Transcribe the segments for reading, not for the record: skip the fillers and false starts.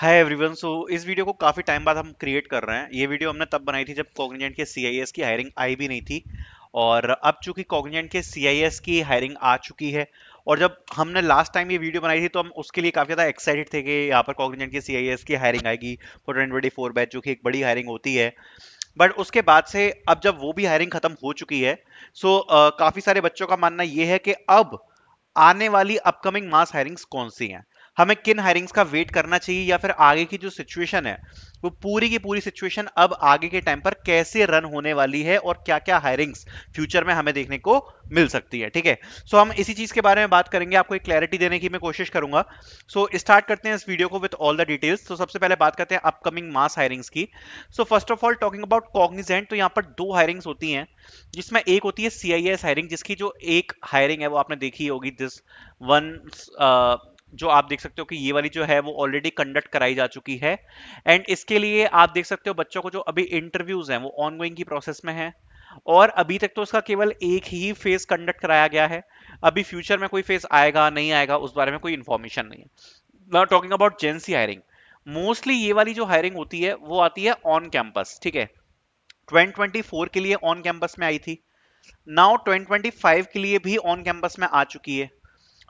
Hi everyone. सो इस video को काफ़ी टाइम बाद हम क्रिएट कर रहे हैं। ये वीडियो हमने तब बनाई थी जब कॉग्निजेंट के सीआईएस की हायरिंग आई भी नहीं थी, और अब चूंकि कॉग्निजेंट के सीआईएस की हायरिंग आ चुकी है, और जब हमने लास्ट टाइम ये वीडियो बनाई थी तो हम उसके लिए काफ़ी ज़्यादा एक्साइटेड थे कि यहाँ पर कॉग्निजेंट के सीआईएस की हायरिंग आएगी फॉर 2024 बैच, जो कि एक बड़ी हायरिंग होती है। बट उसके बाद से अब जब वो भी हायरिंग खत्म हो चुकी है, सो काफ़ी सारे बच्चों का मानना ये है कि अब आने वाली अपकमिंग मास हायरिंग्स कौन सी हैं, हमें किन हायरिंग्स का वेट करना चाहिए, या फिर आगे की जो सिचुएशन है वो पूरी की पूरी सिचुएशन अब आगे के टाइम पर कैसे रन होने वाली है, और क्या क्या हायरिंग्स फ्यूचर में हमें देखने को मिल सकती है। ठीक है, सो हम इसी चीज के बारे में बात करेंगे, आपको एक क्लैरिटी देने की मैं कोशिश करूंगा। सो स्टार्ट करते हैं इस वीडियो को विद ऑल द डिटेल्स। तो सबसे पहले बात करते हैं अपकमिंग मास हायरिंग्स की। So first of all talking about Cognizant, तो यहाँ पर दो हायरिंग्स होती हैं, जिसमें एक होती है सीआईएस हायरिंग, जिसकी जो एक हायरिंग है वो आपने देखी होगी, दिस वन, जो आप देख सकते हो कि ये वाली जो है वो ऑलरेडी कंडक्ट कराई जा चुकी है। एंड इसके लिए आप देख सकते हो बच्चों को जो अभी इंटरव्यूज हैं वो ऑनगोइंग की प्रोसेस में है, और अभी तक तो उसका केवल एक ही फेज कंडक्ट कराया गया है। अभी फ्यूचर में कोई फेज आएगा नहीं आएगा उस बारे में कोई इंफॉर्मेशन नहीं है। Now talking about जेंसी hiring, mostly ये वाली जो हायरिंग होती है वो आती है ऑन कैंपस। ठीक है, 2024 के लिए ऑन कैंपस में आई थी, नाउ 2025 के लिए भी ऑन कैंपस में आ चुकी है।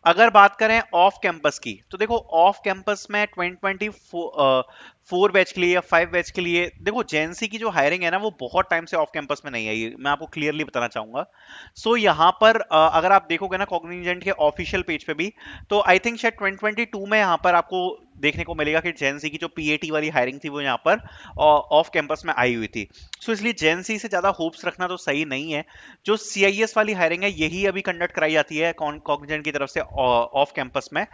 अगर बात करें ऑफ कैंपस की, तो देखो ऑफ कैंपस में 2024 बैच के लिए या 5 बैच के लिए, देखो जेएनसी की जो हायरिंग है ना वो बहुत टाइम से ऑफ कैंपस में नहीं आई, मैं आपको क्लियरली बताना चाहूंगा। सो यहाँ पर अगर आप देखोगे ना कॉग्निजेंट के ऑफिशियल पेज पे भी, तो आई थिंक शायद 2022 में यहाँ पर आपको देखने को मिलेगा कि जेएनसी की जो पीएटी वाली हायरिंग थी वो यहाँ पर ऑफ कैंपस में आई हुई थी। सो इसलिए जेएनसी से ज्यादा होप्स रखना तो सही नहीं है। जो सीआईएस वाली हायरिंग है यही अभी कंडक्ट कराई जाती है कॉग्निजेंट की तरफ से ऑफ कैंपस में,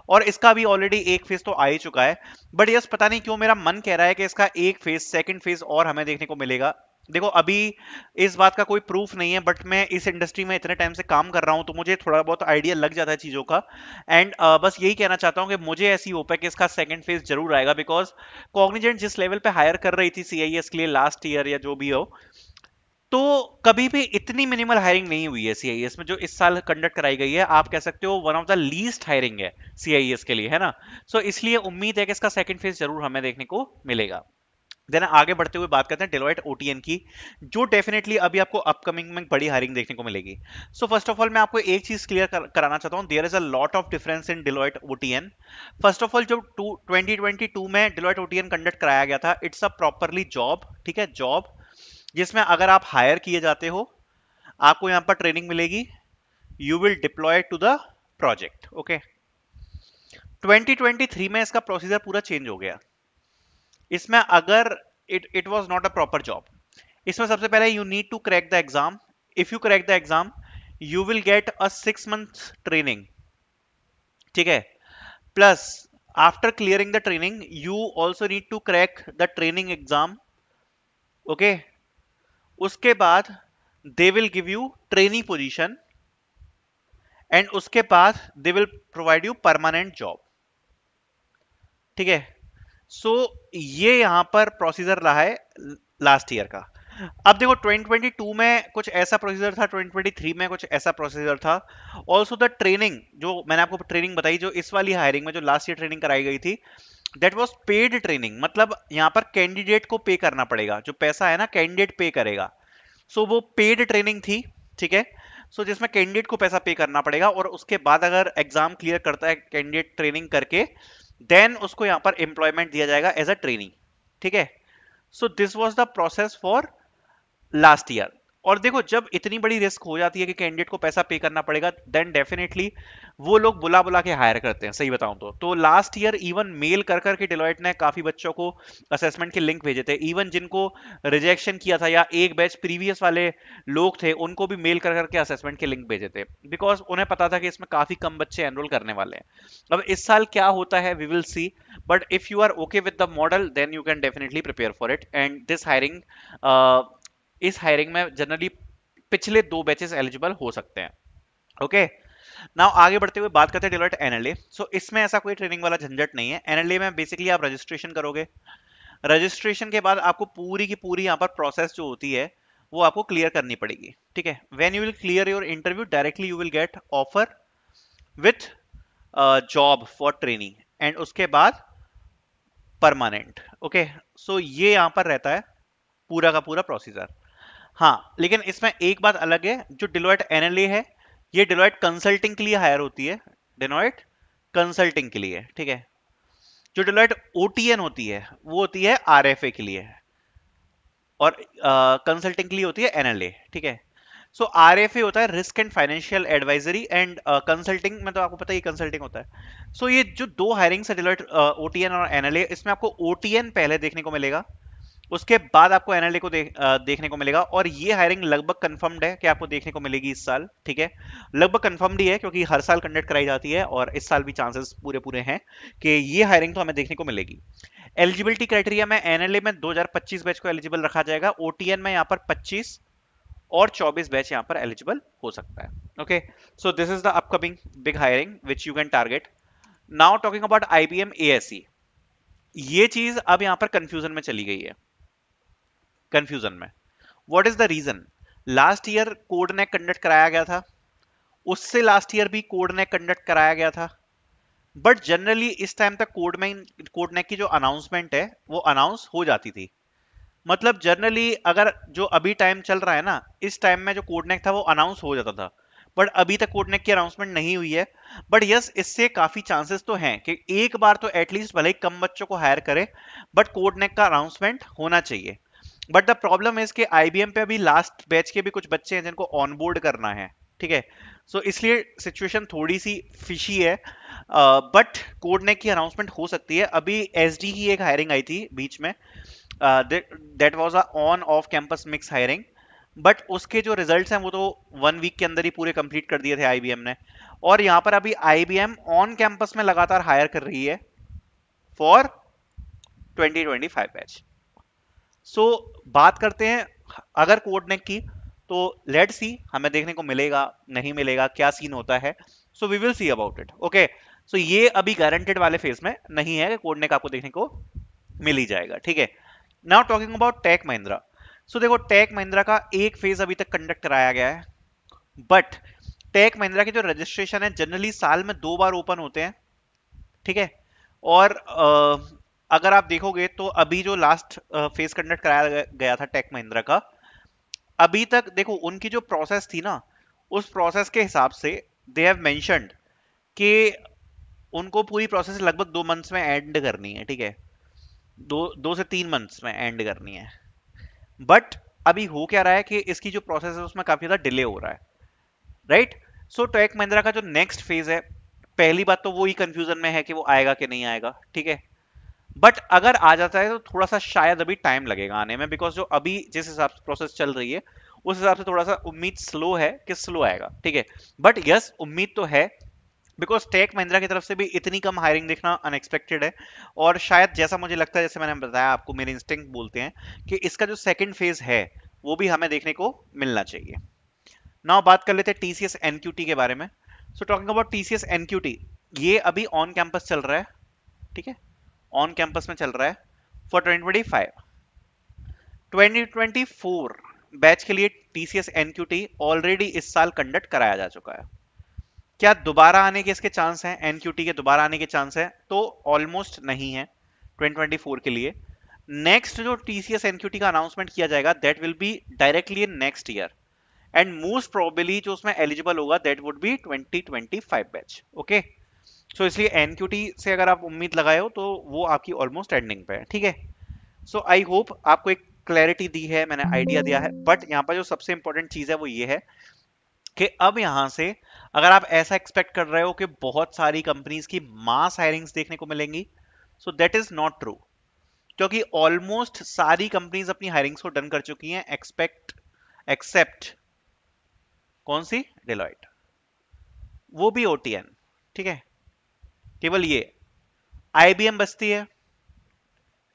और इसका भी ऑलरेडी एक फेज तो आ ही चुका है। बट यस, पता नहीं क्यों मेरा मन कह रहा है कि इसका एक फेज, सेकंड फेज और हमें देखने को मिलेगा। देखो अभी इस बात का कोई प्रूफ नहीं है, बट मैं इस इंडस्ट्री में इतने टाइम से काम कर रहा हूं तो मुझे थोड़ा बहुत आइडिया लग जाता है चीजों का। एंड बस यही कहना चाहता हूं कि मुझे ऐसी होप है कि इसका सेकंड फेज जरूर आएगा, बिकॉज कॉग्निजेंट जिस लेवल पे हायर कर रही थी सीआईएस के लिए लास्ट ईयर या जो भी हो, तो कभी भी इतनी मिनिमल हायरिंग नहीं हुई है सीआईएस में जो इस साल कंडक्ट कराई गई है। आप कह सकते हो one of the least hiring है सीआईएस के लिए, है ना। सो इसलिए उम्मीद है कि इसका सेकंड फेज जरूर हमें देखने को मिलेगा। देन आगे बढ़ते हुए बात करते हैं डेलोइट ओटीएन की, जो डेफिनेटली अभी आपको अपकमिंग में बड़ी हायरिंग देखने को मिलेगी। सो फर्स्ट ऑफ ऑल मैं आपको एक चीज क्लियर कराना चाहता हूं, there is a lot of difference in Deloitte OTN. First of all जो 2022 में डेलोइट ओटीएन कंडक्ट कराया गया था, इट्स अ प्रॉपरली जॉब, ठीक है, जॉब जिसमें अगर आप हायर किए जाते हो आपको यहां पर ट्रेनिंग मिलेगी, you will deploy to the project. Okay, 2023 में इसका प्रोसीजर पूरा चेंज हो गया। इसमें अगर it was not a proper job, इसमें सबसे पहले you need to crack the exam. If you crack the exam you will get a 6 month training, ठीक है, plus after clearing the training you also need to crack the training exam. Okay, उसके बाद they will give you training position, and उसके बाद they will provide you permanent job. ठीक है, सो ये यहां पर प्रोसीजर रहा है लास्ट ईयर का। अब देखो 2022 में कुछ ऐसा प्रोसीजर था, 2023 में कुछ ऐसा प्रोसीजर था। ऑल्सो द ट्रेनिंग जो मैंने आपको ट्रेनिंग बताई, जो इस वाली हायरिंग में जो लास्ट ईयर ट्रेनिंग कराई गई थी, दैट वाज पेड ट्रेनिंग, मतलब यहां पर कैंडिडेट को पे करना पड़ेगा, जो पैसा है ना कैंडिडेट पे करेगा। सो वो पेड ट्रेनिंग थी, ठीक है। सो जिसमें कैंडिडेट को पैसा पे करना पड़ेगा, और उसके बाद अगर एग्जाम क्लियर करता है कैंडिडेट ट्रेनिंग करके, देन उसको यहां पर एम्प्लॉयमेंट दिया जाएगा एज अ ट्रेनिंग। ठीक है, so this was the process for last year. और देखो जब इतनी बड़ी रिस्क हो जाती है कि कैंडिडेट को पैसा पे करना पड़ेगा, देन डेफिनेटली वो लोग बुला बुला के हायर करते हैं, सही बताऊं तो लास्ट ईयर इवन मेल कर करके डिलॉयट ने काफी बच्चों को असेसमेंट के लिंक भेजे थे, इवन जिनको रिजेक्शन किया था या एक बैच प्रीवियस वाले लोग थे उनको भी मेल कर करके असेसमेंट के लिंक भेजे थे, बिकॉज उन्हें पता था कि इसमें काफी कम बच्चे एनरोल करने वाले हैं। अब इस साल क्या होता है we will see, but if you are okay with the model then you can definitely prepare for it. And this hiring, इस हायरिंग में जनरली पिछले दो बैचेस एलिजिबल हो सकते हैं। ओके, नाउ आगे बढ़ते हुए बात करते हैं डेलोइट एनएलए। सो इसमें ऐसा कोई ट्रेनिंग वाला झंझट नहीं है। एनएलए में बेसिकली आप रजिस्ट्रेशन करोगे, रजिस्ट्रेशन के बाद आपको पूरी की पूरी यहाँ पर प्रोसेस जो होती है वो आपको क्लियर करनी पड़ेगी। ठीक है, when you will clear your interview directly you will get offer with job for training, and उसके बाद परमानेंट। ओके, सो ये यहां पर रहता है पूरा का पूरा प्रोसीजर। हाँ, लेकिन इसमें एक बात अलग है, जो डिलॉयट एनएलए है, ये डिलॉयट कंसल्टिंग के लिए हायर होती है, डिलॉयट कंसल्टिंग के लिए, ठीक है। जो डिलॉयट ओटीएन होती है वो होती है आरएफए के लिए, और कंसल्टिंग के लिए होती है एनएलए, ठीक है। सो आरएफए होता है risk and financial advisory, and consulting में तो आपको पता ही कंसल्टिंग होता है। सो ये जो दो हायरिंग्स है डिलॉयट ओटीएन और एनएलए, इसमें आपको ओटीएन पहले देखने को मिलेगा, उसके बाद आपको एनएलए को देखने को मिलेगा, और ये हायरिंग लगभग कंफर्म्ड है कि आपको देखने को मिलेगी इस साल, ठीक है। लगभग कंफर्म्ड ही है क्योंकि हर साल कंडक्ट कराई जाती है, और इस साल भी चांसेस पूरे पूरे हैं कि ये हायरिंग तो हमें देखने को मिलेगी। एलिजिबिलिटी क्राइटेरिया में एनएलए में 2025 बैच को एलिजिबल रखा जाएगा, ओटीएन में यहाँ पर 25 और 24 बैच यहाँ पर एलिजिबल हो सकता है। Okay, so this is the upcoming big hiring which you can target. Now talking about IBM ASC, ये चीज अब यहाँ पर कंफ्यूजन में चली गई है। कंफ्यूजन में, what is the reason? Last year code neck conduct कराया गया था, उससे लास्ट ईयर भी कोड नेक कंडक्ट कराया गया था, बट जनरली इस टाइम तक कोड नेक की जो अनाउंसमेंट है वो अनाउंस हो जाती थी। मतलब जनरली अगर जो अभी टाइम चल रहा है ना, इस टाइम में जो कोड नेक था वो अनाउंस हो जाता था, बट अभी तक कोड नेक की अनाउंसमेंट नहीं हुई है। बट यस, इससे काफी चांसेस तो हैं कि एक बार तो एटलीस्ट भले ही कम बच्चों को हायर करे, बट कोड नेक का अनाउंसमेंट होना चाहिए। बट द प्रॉब्लम इज कि आईबीएम पे अभी लास्ट बैच के भी कुछ बच्चे हैं जिनको ऑनबोर्ड करना है, ठीक है। सो इसलिए सिचुएशन थोड़ी सी फिशी है, बट कोड नेक की अनाउंसमेंट हो सकती है। अभी एसडी की एक हायरिंग आई थी बीच में, that was a on off campus mix hiring, but उसके जो रिजल्ट्स हैं वो तो 1 वीक के अंदर ही पूरे कंप्लीट कर दिए थे आईबीएम ने। और यहाँ पर अभी आईबीएम ऑन कैंपस में लगातार हायर कर रही है फॉर 2025 बैच। सो बात करते हैं अगर कोड नेक की, तो लेट्स सी, हमें देखने को मिलेगा नहीं मिलेगा, क्या सीन होता है। So we will see about it. Okay, so ये अभी गारंटेड वाले फेज में नहीं है कि कोड नेक आपको देखने को मिल ही जाएगा, ठीक है। Now talking about tech Mahindra, so देखो टेक महिंद्रा का एक फेज अभी तक कंडक्ट कराया गया है, बट टेक महिंद्रा के जो रजिस्ट्रेशन है जनरली साल में 2 बार ओपन होते हैं, ठीक है। और अगर आप देखोगे तो अभी जो लास्ट फेज कंडक्ट कराया गया था टेक महिंद्रा का, अभी तक देखो उनकी जो प्रोसेस थी ना, उस प्रोसेस के हिसाब से दे हैव मेंशन्ड कि उनको पूरी प्रोसेस लगभग 2 मंथ्स में एंड करनी है, ठीक है। 2 से 3 मंथ्स में एंड करनी है। बट अभी हो क्या रहा है कि इसकी जो प्रोसेस है उसमें काफी ज्यादा डिले हो रहा है, राइट। सो टेक महिंद्रा का जो नेक्स्ट फेज है, पहली बात तो वो ही कंफ्यूजन में है कि वो आएगा कि नहीं आएगा, ठीक है। बट अगर आ जाता है तो थोड़ा सा शायद अभी टाइम लगेगा आने में, बिकॉज जो अभी जिस हिसाब से प्रोसेस चल रही है उस हिसाब से थोड़ा सा उम्मीद स्लो है कि स्लो आएगा, ठीक है। बट यस, उम्मीद तो है, बिकॉज टेक महिंद्रा की तरफ से भी इतनी कम हायरिंग देखना अनएक्सपेक्टेड है। और शायद जैसा मुझे लगता है, जैसे मैंने बताया आपको, मेरे इंस्टिंक्ट बोलते हैं कि इसका जो सेकंड फेज है वो भी हमें देखने को मिलना चाहिए। नाउ बात कर लेते हैं टीसीएस एनक्यूटी के बारे में। So talking about TCS NQT, ये अभी ऑन कैंपस चल रहा है, ठीक है। ऑन कैंपस में चल रहा है फॉर 2025। 2024 बैच के लिए टीसीएस एनक्यूटी ऑलरेडी इस साल कंडक्ट कराया जा चुका है। क्या दोबारा आने के इसके चांस हैं, एनक्यूटी के दोबारा आने के चांस है? तो ऑलमोस्ट नहीं है 2024 के लिए। नेक्स्ट जो टीसीएस एनक्यूटी का अनाउंसमेंट किया जाएगा that will be directly in next year, and most probably जो उसमें एलिजिबल होगा that would be 2025 batch. Okay, so इसलिए एनक्यूटी से अगर आप उम्मीद लगाए हो तो वो आपकी ऑलमोस्ट एंडिंग पे है, ठीक है। सो आई होप आपको एक क्लैरिटी दी है, मैंने आइडिया दिया है। बट यहाँ पर जो सबसे इंपॉर्टेंट चीज है वो ये है कि अब यहां से अगर आप ऐसा एक्सपेक्ट कर रहे हो कि बहुत सारी कंपनीज की मास हायरिंग्स देखने को मिलेंगी, so that is not true, क्योंकि ऑलमोस्ट सारी कंपनीज अपनी हायरिंग्स को डन कर चुकी हैं, एक्सेप्ट कौन सी? डिलॉयट, वो भी ओटीएन, ठीक है। केवल ये आईबीएम बचती है,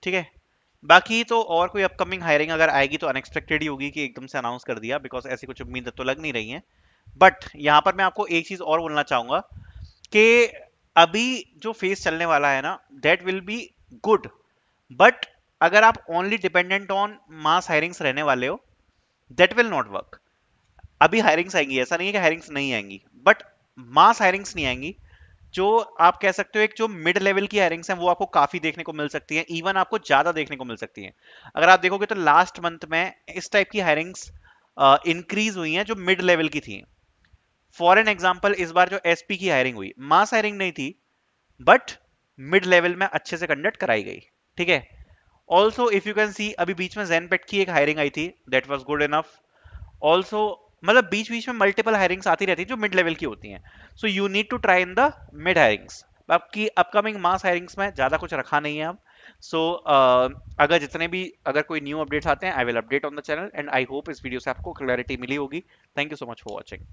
ठीक है। बाकी तो और कोई अपकमिंग हायरिंग अगर आएगी तो अनएक्सपेक्टेड ही होगी कि एकदम से अनाउंस कर दिया, बिकॉज ऐसी कुछ उम्मीद तो लग नहीं रही है। बट यहां पर मैं आपको एक चीज और बोलना चाहूंगा कि अभी जो फेज चलने वाला है ना, that will be good, but अगर आप only dependent on mass hirings रहने वाले हो, दैट विल नॉट वर्क। अभी हायरिंग्स आएंगी, ऐसा नहीं है कि हायरिंग्स नहीं आएंगी, बट मास हायरिंग्स नहीं आएंगी। जो आप कह सकते हो एक जो मिड लेवल की हायरिंग्स हैं वो आपको काफी देखने को मिल सकती हैं, इवन आपको ज्यादा देखने को मिल सकती हैं। अगर आप देखोगे तो लास्ट मंथ में इस टाइप की हायरिंग्स इंक्रीज हुई हैं जो मिड लेवल की थी। फॉर एन एग्जांपल इस बार जो एसपी की हायरिंग हुई, मास हायरिंग नहीं थी, बट मिड लेवल में अच्छे से कंडक्ट कराई गई। ठीक है। Also if you can see, अभी बीच में जेनपेट की एक हायरिंग आई थी, that was good enough. Also मतलब बीच बीच में मल्टीपल हायरिंग्स आती रहती हैं जो मिड लेवल की होती हैं। So you need to try in the mid hirings. आपकी अपकमिंग मास हायरिंग्स में ज्यादा कुछ रखा नहीं है अब। सो अगर जितने भी अगर कोई न्यू अपडेट्स आते हैं, I will update on the channel, and I hope इस वीडियो से आपको क्लैरिटी मिली होगी। Thank you so much for watching.